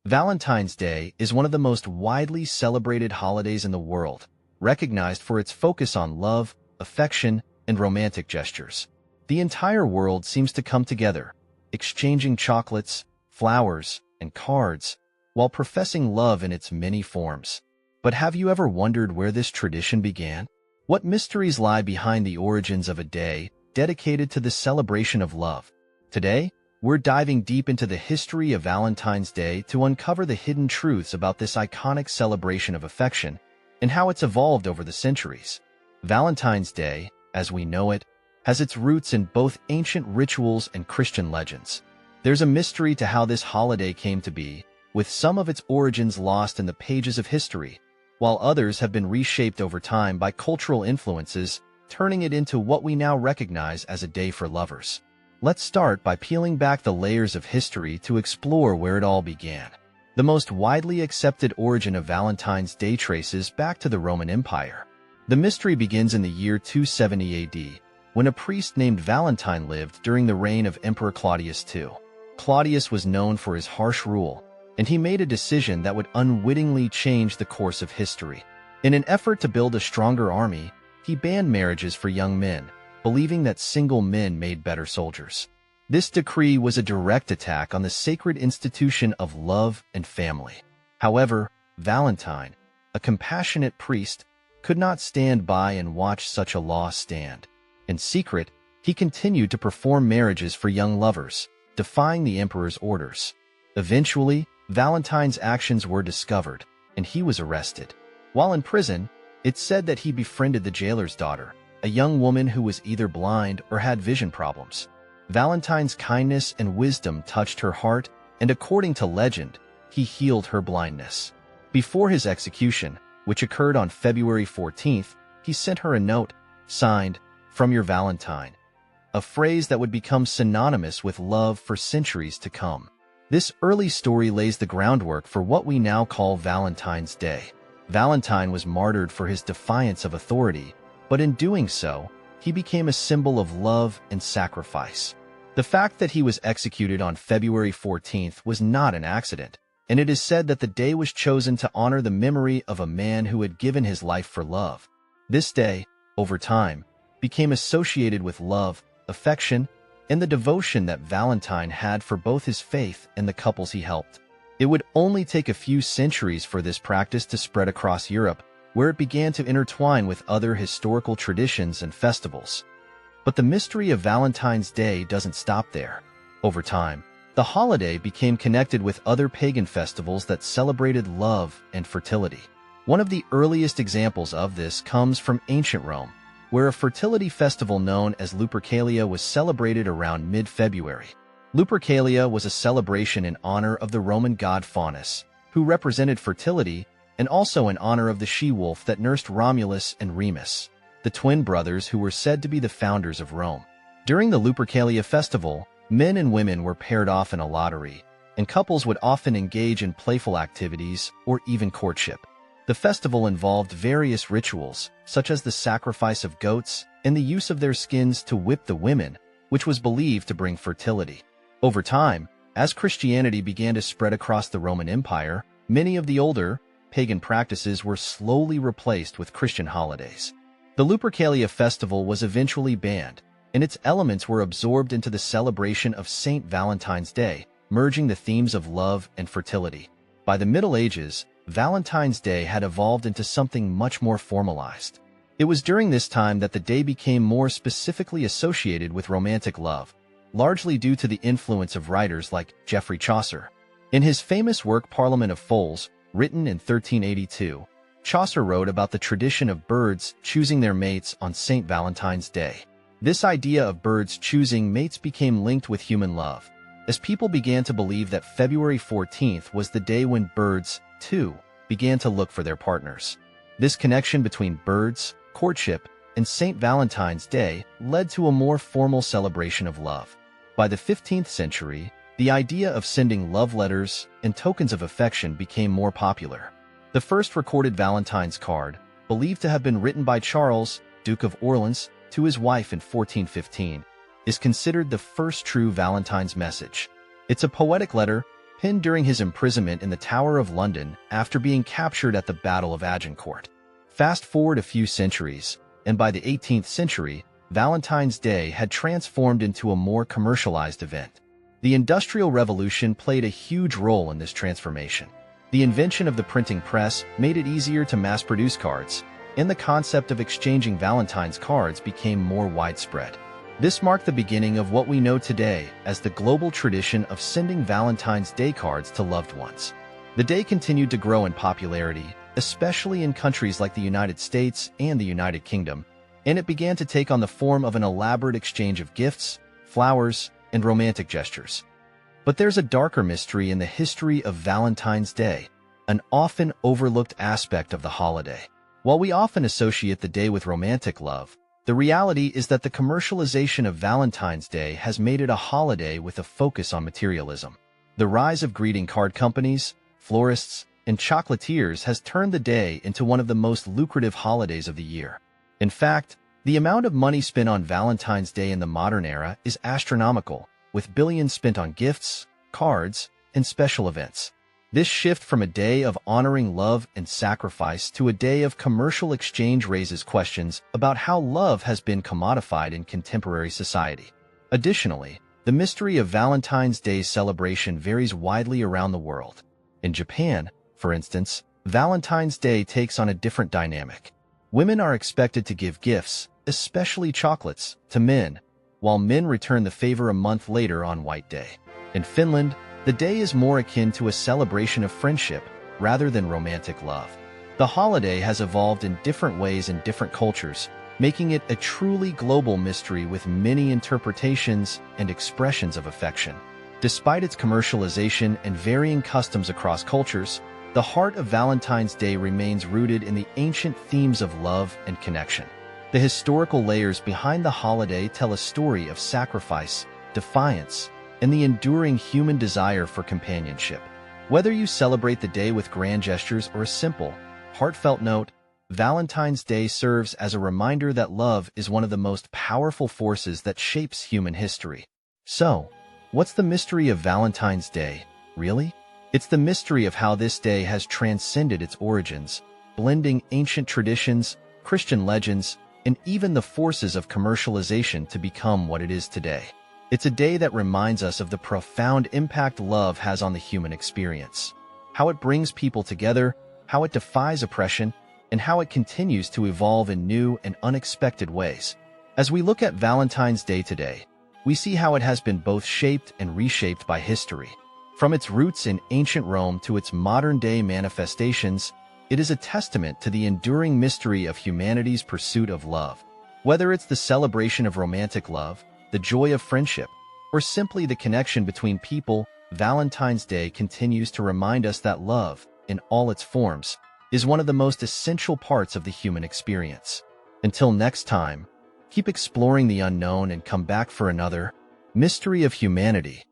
Valentine's Day is one of the most widely celebrated holidays in the world, recognized for its focus on love, affection, and romantic gestures. The entire world seems to come together, exchanging chocolates, flowers, and cards, while professing love in its many forms. But have you ever wondered where this tradition began? What mysteries lie behind the origins of a day dedicated to the celebration of love? Today, we're diving deep into the history of Valentine's Day to uncover the hidden truths about this iconic celebration of affection and how it's evolved over the centuries. Valentine's Day, as we know it, has its roots in both ancient rituals and Christian legends. There's a mystery to how this holiday came to be, with some of its origins lost in the pages of history, while others have been reshaped over time by cultural influences, turning it into what we now recognize as a day for lovers. Let's start by peeling back the layers of history to explore where it all began. The most widely accepted origin of Valentine's Day traces back to the Roman Empire. The mystery begins in the year 270 AD, when a priest named Valentine lived during the reign of Emperor Claudius II. Claudius was known for his harsh rule, and he made a decision that would unwittingly change the course of history. In an effort to build a stronger army, he banned marriages for young men, believing that single men made better soldiers. This decree was a direct attack on the sacred institution of love and family. However, Valentine, a compassionate priest, could not stand by and watch such a law stand. In secret, he continued to perform marriages for young lovers, defying the emperor's orders. Eventually, Valentine's actions were discovered, and he was arrested. While in prison, it's said that he befriended the jailer's daughter, a young woman who was either blind or had vision problems. Valentine's kindness and wisdom touched her heart, and according to legend, he healed her blindness. Before his execution, which occurred on February 14th, he sent her a note, signed, "From your Valentine," a phrase that would become synonymous with love for centuries to come. This early story lays the groundwork for what we now call Valentine's Day. Valentine was martyred for his defiance of authority, but in doing so, he became a symbol of love and sacrifice. The fact that he was executed on February 14th was not an accident, and it is said that the day was chosen to honor the memory of a man who had given his life for love. This day, over time, became associated with love, affection, and the devotion that Valentine had for both his faith and the couples he helped. It would only take a few centuries for this practice to spread across Europe, where it began to intertwine with other historical traditions and festivals. But the mystery of Valentine's Day doesn't stop there. Over time, the holiday became connected with other pagan festivals that celebrated love and fertility. One of the earliest examples of this comes from ancient Rome, where a fertility festival known as Lupercalia was celebrated around mid-February. Lupercalia was a celebration in honor of the Roman god Faunus, who represented fertility, and also in honor of the she-wolf that nursed Romulus and Remus, the twin brothers who were said to be the founders of Rome. During the Lupercalia festival, men and women were paired off in a lottery, and couples would often engage in playful activities or even courtship. The festival involved various rituals, such as the sacrifice of goats and the use of their skins to whip the women, which was believed to bring fertility. Over time, as Christianity began to spread across the Roman Empire, many of the older, pagan practices were slowly replaced with Christian holidays. The Lupercalia festival was eventually banned, and its elements were absorbed into the celebration of Saint Valentine's Day, merging the themes of love and fertility. By the Middle Ages, Valentine's Day had evolved into something much more formalized. It was during this time that the day became more specifically associated with romantic love, largely due to the influence of writers like Geoffrey Chaucer. In his famous work Parliament of Fools, written in 1382, Chaucer wrote about the tradition of birds choosing their mates on St. Valentine's Day. This idea of birds choosing mates became linked with human love, as people began to believe that February 14th was the day when birds, too, began to look for their partners. This connection between birds, courtship, and St. Valentine's Day led to a more formal celebration of love. By the 15th century, the idea of sending love letters and tokens of affection became more popular. The first recorded Valentine's card, believed to have been written by Charles, Duke of Orleans, to his wife in 1415, is considered the first true Valentine's message. It's a poetic letter, pinned during his imprisonment in the Tower of London after being captured at the Battle of Agincourt. Fast forward a few centuries, and by the 18th century, Valentine's Day had transformed into a more commercialized event. The Industrial Revolution played a huge role in this transformation. The invention of the printing press made it easier to mass-produce cards, and the concept of exchanging Valentine's cards became more widespread. This marked the beginning of what we know today as the global tradition of sending Valentine's Day cards to loved ones. The day continued to grow in popularity, especially in countries like the United States and the United Kingdom, and it began to take on the form of an elaborate exchange of gifts, flowers, and romantic gestures. But there's a darker mystery in the history of Valentine's Day, an often overlooked aspect of the holiday. While we often associate the day with romantic love, the reality is that the commercialization of Valentine's Day has made it a holiday with a focus on materialism. The rise of greeting card companies, florists, and chocolatiers has turned the day into one of the most lucrative holidays of the year. In fact, the amount of money spent on Valentine's Day in the modern era is astronomical, with billions spent on gifts, cards, and special events. This shift from a day of honoring love and sacrifice to a day of commercial exchange raises questions about how love has been commodified in contemporary society. Additionally, the mystery of Valentine's Day's celebration varies widely around the world. In Japan, for instance, Valentine's Day takes on a different dynamic. Women are expected to give gifts, especially chocolates, to men, while men return the favor a month later on White Day. In Finland, the day is more akin to a celebration of friendship rather than romantic love. The holiday has evolved in different ways in different cultures, making it a truly global mystery with many interpretations and expressions of affection. Despite its commercialization and varying customs across cultures, the heart of Valentine's Day remains rooted in the ancient themes of love and connection. The historical layers behind the holiday tell a story of sacrifice, defiance, and the enduring human desire for companionship. Whether you celebrate the day with grand gestures or a simple, heartfelt note, Valentine's Day serves as a reminder that love is one of the most powerful forces that shapes human history. So, what's the mystery of Valentine's Day, really? It's the mystery of how this day has transcended its origins, blending ancient traditions, Christian legends, and even the forces of commercialization to become what it is today. It's a day that reminds us of the profound impact love has on the human experience, how it brings people together, how it defies oppression, and how it continues to evolve in new and unexpected ways. As we look at Valentine's Day today, we see how it has been both shaped and reshaped by history. From its roots in ancient Rome to its modern-day manifestations, it is a testament to the enduring mystery of humanity's pursuit of love. Whether it's the celebration of romantic love, the joy of friendship, or simply the connection between people, Valentine's Day continues to remind us that love, in all its forms, is one of the most essential parts of the human experience. Until next time, keep exploring the unknown and come back for another Mystery of Humanity.